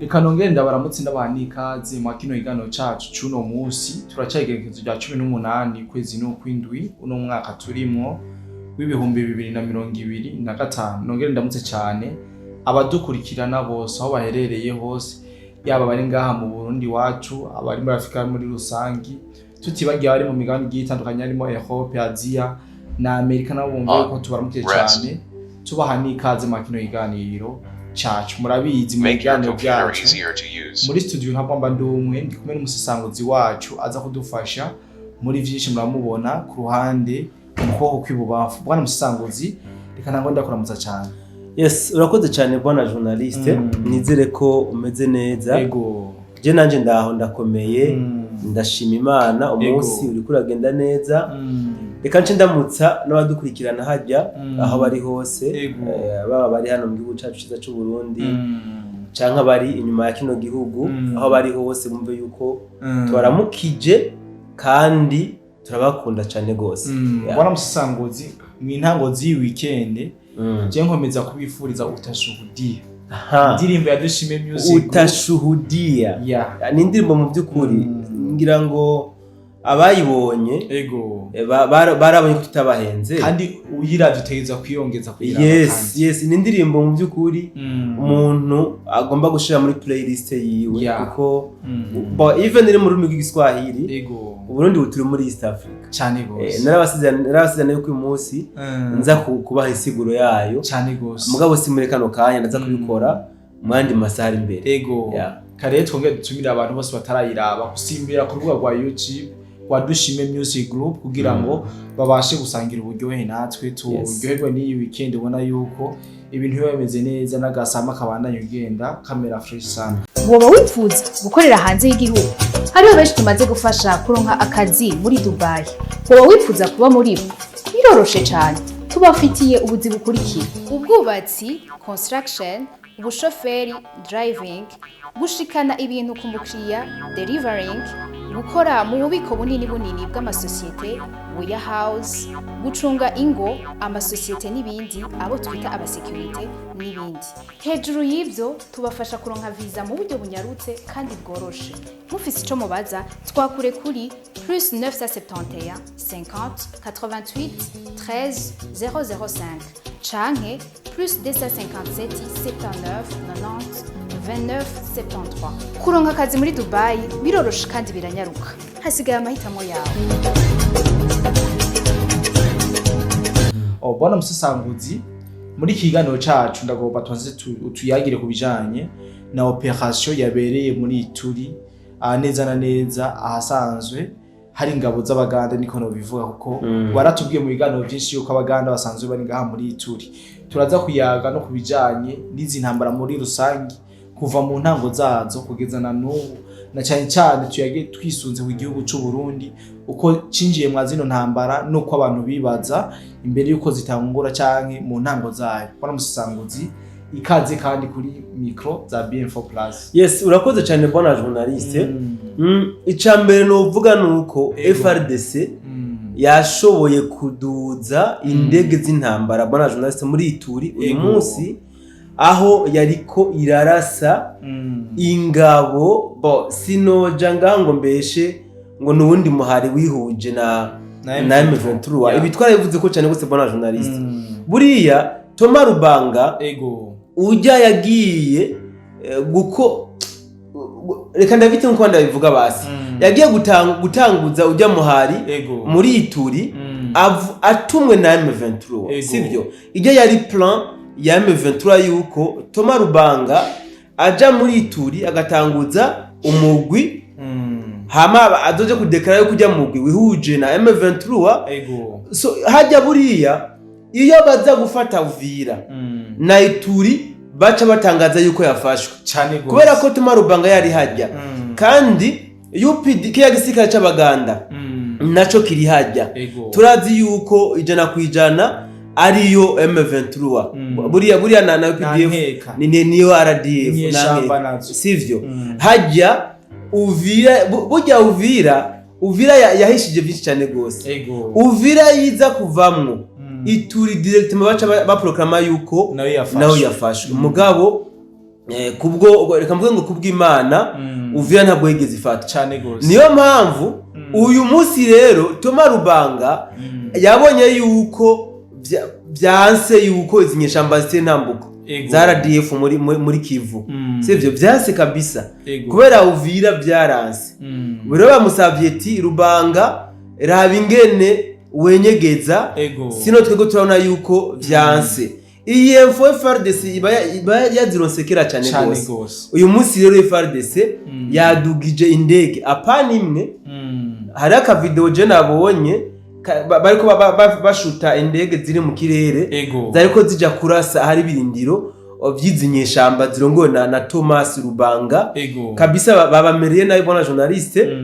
Reka nongere ndabaramutse ndabahanikaze mu kino higano cacu cuno musi turacayigerekezo rya 18 kwezi n'ukwindwi uno mwaka turimo w'ibihumbi 2025. Nongere ndamutse cyane abadukurikirana bose aho baherereye hose, yaba bari ngaha mu Burundi wacu, abari muri Afrika muri rusangi, tutibagiye bari mu migabane itandukanye harimo Europe, Asia na Amerika, nabo bumva ko tubaramutse cyane tubahanikaze mu kino higaniro cacu. Murabizi mu biganiro byacu muri studio ntabwo mba ndumwe, ndi kumwe n'umusesanguzi wacu aza kudufasha muri vyinshi muramubona ku ruhande umukoho kw'ibubafu. Bwana musesanguzi, reka nango ndakuramutsa cyane. Yes, urakoze cyane bwana journaliste. Nizere ko umeze neza. Yego. Je nanje ndaho ndakomeye. Ndashima Imana, umunsi uri kuragenda neza. Reka nce ndamutsa n'abadukurikirana hajya aho bari hose, baba bari hano mu gihugu cyacu cyiza cy'u Burundi canka bari inyuma ya kino gihugu, aho bari hose bumve yuko twaramukije kandi turabakunda cyane gose. Bwana musesanguzi, mw'intango zi weekend je nkomeza kubifuriza utashuhudia. Indirimbo ya Dushime Music utashuhudia. Ni indirimbo mu by'ukuri ngira ngo abayibonye barabonye ko tutabahenze kandi uyiravye utegeza kwiyongeza kugira. Yes, ni indirimbo mu by'ukuri umuntu agomba gushira muri playlist yiwe kuko even iri mu rurimi rw'igiswahili. Uburundi buturi muri East Africa cyane gose. Narabasizana yuko uyu munsi nza kubaha insiguro yayo cyane gose, mugabo simurekano kanya ndaza kubikora mwandi masaha imbere. Kare twongeye dutumira abantu bose batarayiraba gusimbira ku rubuga rwa YouTube wa Dushime Music Group kugira ngo babashe gusangira uburyohe natwe turyoherwe n'iyi weekend. Ubona yuko ibintu biba bimeze neza n'agasama kabandanye ugenda kamera fresh sana. Woba wifuza gukorera hanze y'igihugu? Hariho benshi tumaze gufasha kuronka akazi muri Dubai. Woba wifuza kuba muri bo? Biroroshe cyane. Tubafitiye ubuzi bukurikira: ubwubatsi, construction, ubushoferi, driving, gushikana ibintu ku mukiriya, delivering, gukora mu bubiko bunini bw'amasosiyete, warehouse, gucunga ingo, amasosiyete n'ibindi, abo twita abasecurity n'ibindi. Hejuru y'ibyo tubafasha kuronka visa mu buryo bunyarutse kandi bworoshe. Mufise ico mubaza, twakure kuri +971 50 88 13 005 canke +257 79 90 29 73. Kuronka akazi muri Dubai biroroshe kandi biranyaruka. Hasigaye amahitamo yawe. Bwana musesanguzi, muri kiganiro cacu ndagomba twaze tuyagire kubijanye na operation yabereye muri Ituri, neza na neza ahasanzwe hari ingabo z'Abaganda, niko no bivuga kuko baratubwiye mu biganiro byinshi yuko Abaganda basanzwe bari ngaha muri Ituri. Turaza kuyaga no kubijanye n'izi ntambara muri rusangi kuva mu ntango zazo kugeza na n'ubu, na cyane tuyage twisunze ku gihugu cy'u Burundi uko cinjiye mwa zino ntambara nuko abantu bibaza imbere yuko zitangura canke mu ntango zayo. Bwana musesanguzi, ikaze kandi kuri micro za BM4 Plus. Yes, urakoze cyane bwana journaliste. Icambere no uvuga nuko FRDC yashoboye kuduza indege z'intambara bwana journaliste muri Ituri uyu munsi, aho yariko irarasa ingabo sinoja ngango mbeshe ngo nubundi muhari wihuje na M23. Ibi twarabivuze ko cyane gose bwana journaliste. Buriya Thomas Rubanga ujya yagiye guko reka ndabite nko ndabivuga basi, yagiye gutanguza ujya muhari muri Ituri atumwe na M23, sivyo? Ijya yari plan ya M23 yuko Thomas Rubanga aja muri Ituri agatanguza umugwi hama adoje kudeklara yo kujya mugwi wihuje na M23. So hajya buriya iyo baza gufata Uvira na Ituri baca batangaza yuko yafashwe cyane gose kubera ko Thomas Rubanga yari hajya, kandi UPD kiya gisika c'Abaganda naco kiri hajya. Turazi yuko ijana kwijana ariyo M23. Buriya na UPDF niyo RDF na sivyo. Hajya Uvira, burya Uvira yahishije byinshi cyane gose. Uvira yiza kuvamwo Ituri directement baca baprograma yuko nawe yafashwe. Mugabo kubwo reka mvuge ngo kubw'Imana Uvira ntabwo yigeze ifata cyane gose. Niyo mpamvu uyu munsi rero Thomas Rubanga yabonye yuko byanse yuko izi nyeshamba zitentambuko za RDF muri Kivu. Sivyo byanse kabisa. Kubera Uvira byaranse. Bero bamusavye ati Rubanga raba ingene wenyegeza sino twego turabona yuko byanse. Iyi info FARDC iba yazironsekera cyane gose. Uyu munsi rero FARDC yadugije indege apana imwe. Hari aka video je nabonye bariko bashuta indege ziri mu kirere zariko zija kurasa hari birindiro vyizinyeshamba zirongowe na Thomas Rubanga kabisa babamereye nayo bona journaliste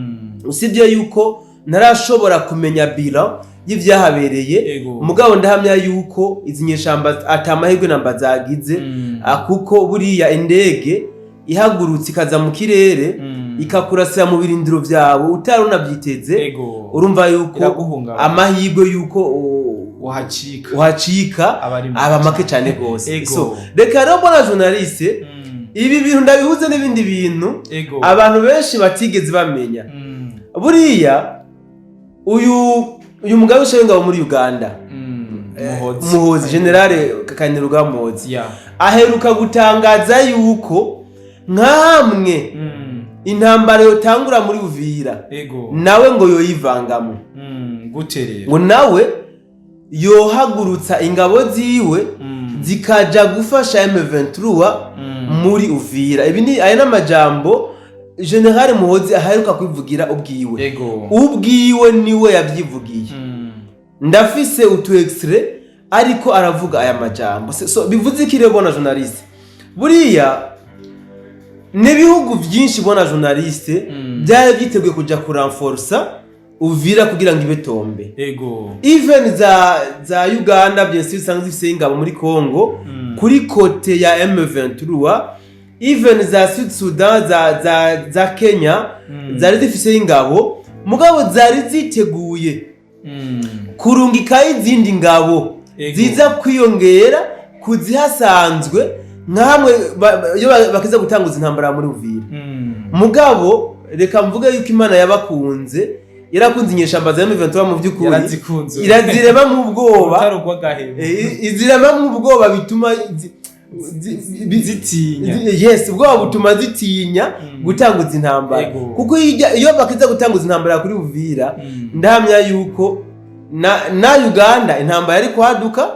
usibye yuko narashobora kumenya bilan y'ivyahabereye mugabo ndahamya yuko izinyeshamba atamahirwe namba zagize kuko buriya indege ihagurutse ikaza mu kirere ikakurasira mu birindiro byabo utaruna byiteze urumva yuko amahirwe yuko uhacika aba make cyane gose. So reka rero bona journaliste ibi bintu ndabihuze n'ibindi bintu abantu benshi batigeze bamenya. Buriya uyu mugabo ushenga muri Uganda Muhozi General Kainerugaba Muhozi aheruka gutangaza yuko nkamwe intambara yotangura muri Uvira nawe ngo yoyivangamo guterera ngo nawe yohagurutsa ingabo ziwe zikaja gufasha M23 muri Uvira. Ibi ni aya namajambo General Muhozi aheruka kwivugira ubwiwe niwe yabyivugiye. Ndafise utu extrait ariko aravuga aya majambo. So bivuze ikire bona journaliste buriya nebihugu byinshi bona journaliste byari byiteguye kuja kuranforsa Uvira kugira ngo ibetombe. Even za Uganda byinshi bisanzwe zifise ingabo muri Congo kuri kote ya M23. Even za Sud Sudan za Kenya zari zifise ingabo mugabo zari ziteguye kurungika izindi ngabo ziza kwiyongera kuzihasanzwe nkamwe iyo bakiza gutanguza intambara muri Uvira. Mugabo reka mvuge yuko Imana yabakunze yarakunze inyeshamba za M23 mu by'ukuri irazirema mu bwoba izirema mu bwoba bituma zitinya. Yes, ubwoba butuma zitinya gutanguza intambara kuko iyo bakiza gutanguza intambara kuri Uvira ndahamya yuko na Uganda intambara yari kwaduka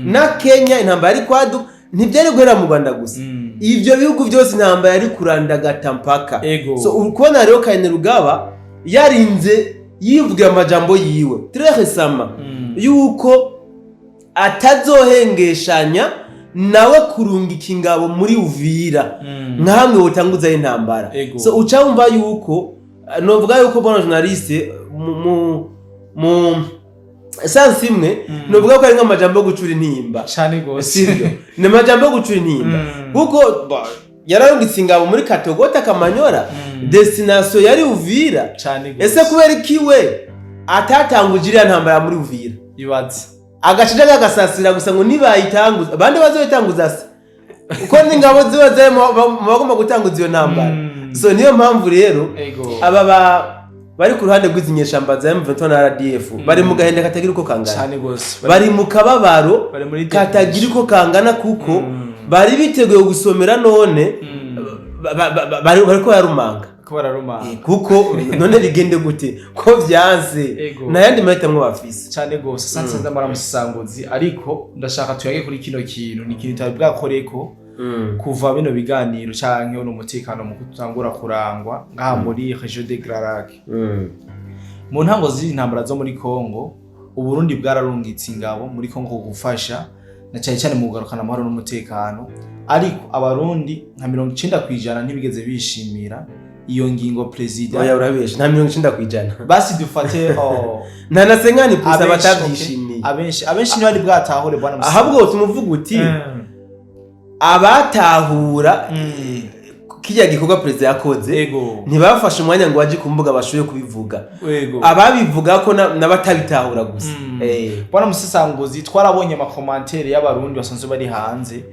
na Kenya intambara yari kwaduka ntibyari guhera mu Rwanda gusa. Ivyo bihugu byose intambara yari kurandagata mpaka. So ukubona rero Kainerugaba yarinze yivuga amajambo yiwe très récemment yuko atazohengeshanya nawe kurungika ingabo muri Uvira nkamwe utanguza intambara. So ucamva yuko novuga yuko bona journaliste mu sansi imwe novuga ko ari nk'amajambo yo gucura intimba cyane gose. Sivyo ni amajambo yo gucura intimba kuko yararungitse ingabo muri Katogota Kamanyora destination yari Uvira cyane gose. Ese kubera ikiwe atatangujira ntambara muri Uvira ibaze agacija gagasasira gusa ngo nibayitanguza abandi bazoyitanguza se uko n'ingabo ziba zari bagomba gutanguza iyo ntambara. So niyo mpamvu rero aba bari ku ruhande rw'izinyeshamba za M23 na RDF bari mu gahenda katagira uko kangana cyane gose. Bari mu kababaro katagira uko kangana kuko bari biteguye gusomera none bari ko yarumanga kuko none bigende gute ko byanze nayandi mahitamwe bafise cyane gose. Sanse ndamara musisanguzi ariko ndashaka tuyage kuri kino kintu ni kintu tabi bwakoreko kuva bino biganiro canke no mutekano mu kutangura kurangwa ngaha muri Region de Grand mu ntango z'intambara zo muri Congo Uburundi bwararungitse ingabo muri Congo gufasha na cyane cyane mu kugarukana amahoro n'umutekano ariko abarundi nka 90% ntibigeze bishimira iyo ngingo president. Oya urabesha nta 90% basi dufate nta na 50% batabyishimiye. Abenshi ni bari bwatahure bwana musa. Ahabwo tumuvuga uti abatahura kijya gikorwa president yakoze ego ntibafashe umwanya ngo baje kumbuga bashoboye kubivuga ego ababivuga ko nabatabitahura gusa bwana Musesanguzi twarabonye amakomantere y'abarundi basanzwe bari hanze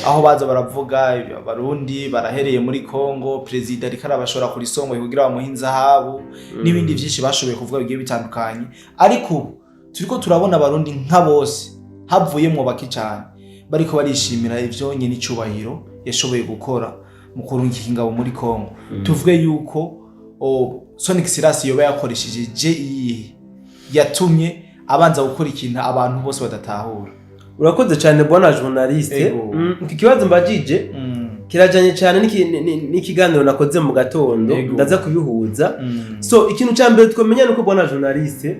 aho baza baravuga abarundi barahereye muri Kongo president ariko arabashora kuri songo kugira bamuhe inzahabu n'ibindi byinshi bashoboye kuvuga bigiye bitandukanye ariko turiko turabona abarundi nka bose havuyemwo baki cyane bariko barishimira ivyo nyene icubahiro yashoboye gukora mu kurungika ingabo muri Kongo tuvuge yuko Sonic Silas yoba yakoresheje JE yatumye abanza gukora ikintu abantu bose badatahura. Urakoze cyane bwana journaliste. Iki kibazo mbajije kirajanye cyane n'ikiganiro nakoze mu gatondo ndaza kubihuza. So ikintu cya mbere twamenya nuko bwana journaliste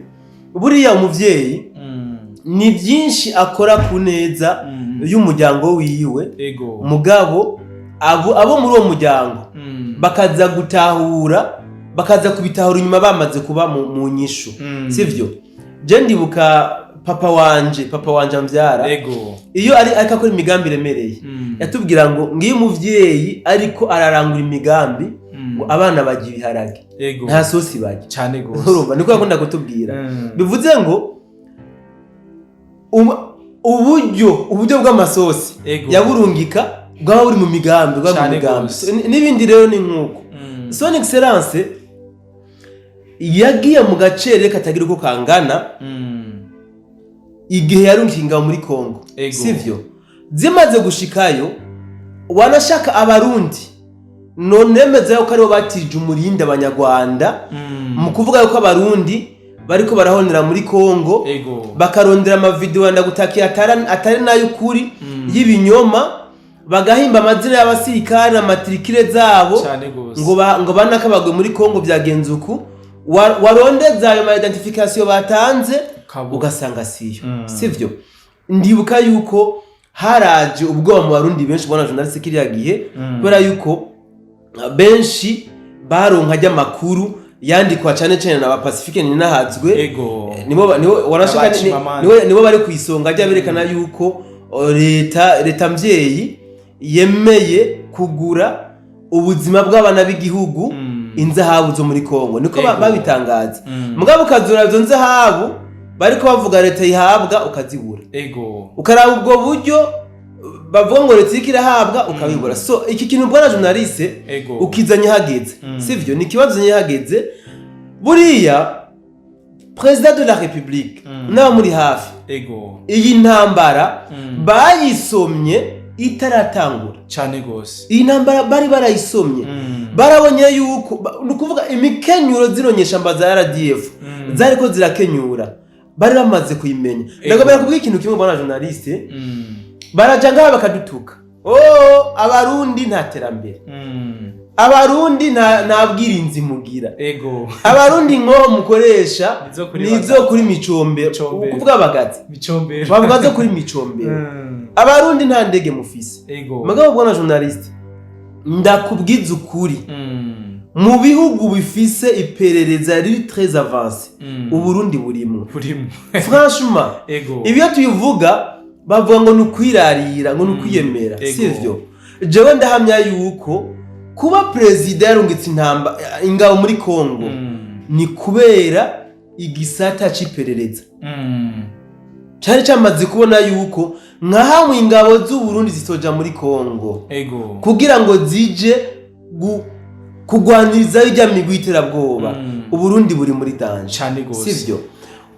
buriya umuvyeyi ni byinshi akora ku neza y'umuryango wiwe mugabo abo muri uwo muryango bakaza gutahura bakaza kubitahura inyuma bamaze kuba mu nyishu sivyo je ndibuka papa wanje amvyara iyo ari akakora imigambi remereye yatubwira ngo ngiye umuvyeyi ariko ararangura imigambi ngo abana bagira ibiharage nta sosi baje cyane gose urumva niko yakunda kutubwira bivuze ngo uburyo bw'amasosi yaburungika bwaba buri mu migambi n'ibindi rero ni nk'uko Son Excellence yagiye mu gacere katagira uko kangana igihe yarunkinga muri Kongo sivyo zimaze gushikayo wanashaka abarundi none meze yuko aribo batije umurindi abanyarwanda mu kuvuga yuko abarundi bariko barahonera muri Kongo bakarondera ama video ndagutakiye atari nayo kuri y'ibinyoma bagahimba amazina y'abasirikare na matrikire zabo ngo banakabagwe muri Kongo byagenze uku warondeza ayo ma identification batanze ugasanga siyo sivyo ndibuka yuko haraje ubwo mu barundi benshi bwana journaliste kiriya gihe kubera yuko benshi baronka ajya makuru yandikwa cyane cyane na Pacifique ninahazwe nibo warashaka nibo bari kwisonga ajya berekana yuko leta mvyeyi yemeye kugura ubuzima bw'abana b'igihugu inzahabu zo muri Kongo niko babitangaza mugabo ukazura izo nzahabu bariko bavuga leta yihabwa ukazibura ukaraba ubwo buryo bavuga ngo leta ikirahabwa ukabibura so iki kintu bwana journaliste ukizanye hageze sivyo ni kibazo nye hageze buriya president de la république na muri hafi iyi ntambara bayisomye itaratangura cyane gose iyi ntambara bari barayisomye barabonye yuko nukuvuga imikenyuro zironyesha mbaza RDF zariko zirakenyura bari bamaze kuyimenya ndagomba kubwira ikintu kimwe bwana journaliste barajanga bakadutuka abarundi nta terambere abarundi nta bwirinzi mugira abarundi nko mukoresha nizo kuri micombe ukuvuga abagazi bavuga zo kuri micombe abarundi nta ndege mufise mugabo bwana journaliste ndakubwiza ukuri mu bihugu bifise iperereza riri très avancé uburundi burimo franchement ibyo tuyivuga bavuga ngo nukwirarira ngo nukwiyemera sivyo jewe ndahamya yuko kuba president yarungitse ingabo muri Kongo ni kubera igisata c'iperereza cyari cyamaze kubona yuko nka hamwe ingabo z'u Burundi zitoja muri Kongo kugira ngo zije kugwaniriza ijya migwi iterabwoba uburundi buri muri danger sivyo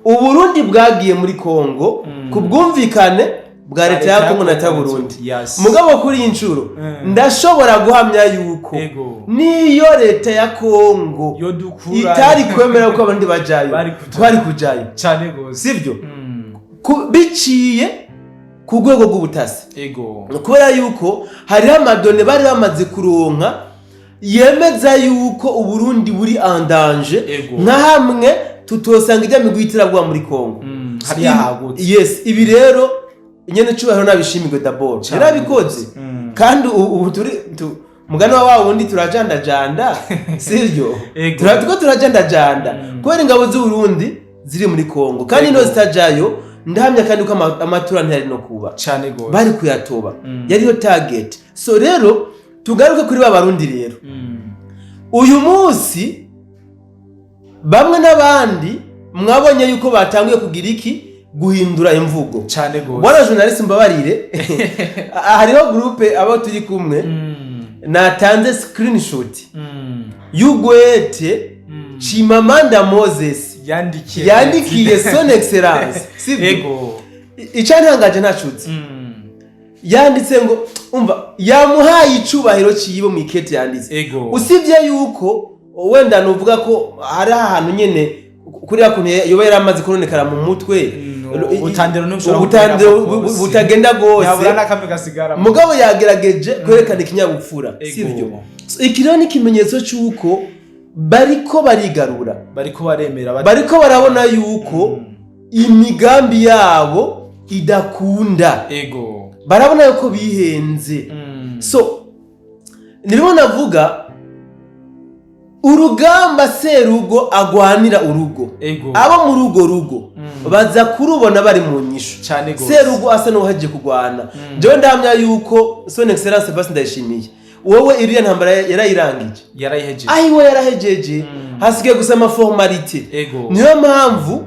uburundi bwagiye muri Kongo kubwumvikane bwa leta ya Kongo na ta Burundi mugabo kuri incuro ndashobora guhamya yuko niyo leta ya Kongo itari kwemera ko abandi bajayo bari kujayo cyane gose sivyo biciye ku rwego rw'ubutasi kubera yuko hari amadone bari bamaze kuronka yemeza yuko uburundi buri en danger nka hamwe tutosanga ijya migwitiragwa muri Kongo hari yahagutse yes ibi rero nyene cyubahiro nabishimigwe d'abord yarabikoze kandi ubu turi mugano wa wundi turajandajanda sivyo turajandajanda kubera ingabo z'u Burundi ziri muri Kongo kandi no zitajayo ndahamya kandi ko amatura ntari no kuba cyane gose bari kuyatoba yariho target so rero tugaruke kuri ba barundi rero uyu munsi bamwe n'abandi mwabonye yuko batanguye kugira iki guhindura imvugo cyane gose bwana journalist mbabarire hariho groupe abo turi kumwe natanze screenshot y'ugwete Chimamanda Moses yandikiye son excellence ego icyantangaje ntacutse yanditse ngo umva yamuhaye icubahiro cibo mu ikete yanditse usibye yuko wenda nuvuga ko hari ahantu nyene kuri akuntu yoba yaramaze kononekara mu mutwe ubutandero butagenda gose mugabo yagerageje kwerekana ikinyabupfura sivyo iki rero ni ikimenyetso cy'uko bariko barigarura bariko barabona yuko imigambi yabo idakunda barabona yuko bihenze so nibwo navuga urugamba serugo agwanira urugo abo mu rugo baza kurubona bari mu nyisho serugo asa n'uhaje kugwana jewe ndamya yuko son excellence basi ndayishimiye wowe iriya ntambara yarayirangije ahiwe yarahejeje hasigaye gusa amaformalite niyo mpamvu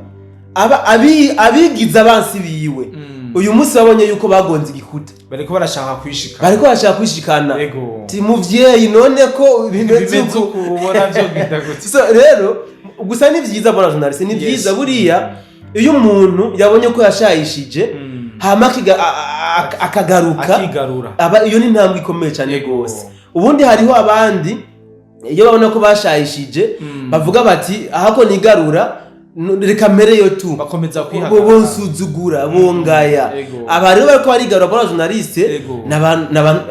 abigize abansi biwe uyu munsi babonye yuko bagonze igikuta bariko barashaka kwishikana ti muvyeyi none ko bimeze uko ubona byo gitagutse so rero gusa ni vyiza bwana journalist ni vyiza buriya iyo umuntu yabonye ko yashayishije hama akagaruka aba iyo ni ntambwe ikomeye cyane gose ubundi hariho abandi iyo babona ko bashayishije bavuga bati ahako nigarura reka mereyo tu bakomeza kwihaka bonsuzugura bongaya aba rero bariko barigarura bwana journalist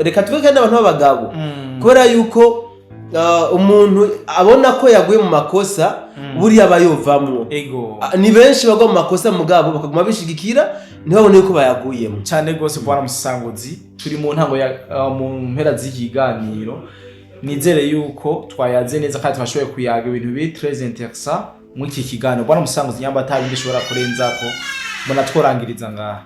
reka tuvuge kandi abantu b'abagabo kubera yuko umuntu abona ko yaguye mu makosa buriya bayovamwo ni benshi bagwa mu makosa mugabo bakaguma bishigikira ntibabone yuko bayaguyemo cyane gose bwana Musangozi turi mu ntango ya mu mpera z'ikiganiro nizere yuko twayaze neza kandi twashoboye kuyaga ibintu biri très intéressant mu iki kiganiro bwana Musangozi nyamba atari ndishobora kurenzako mbona tworangiriza ngaha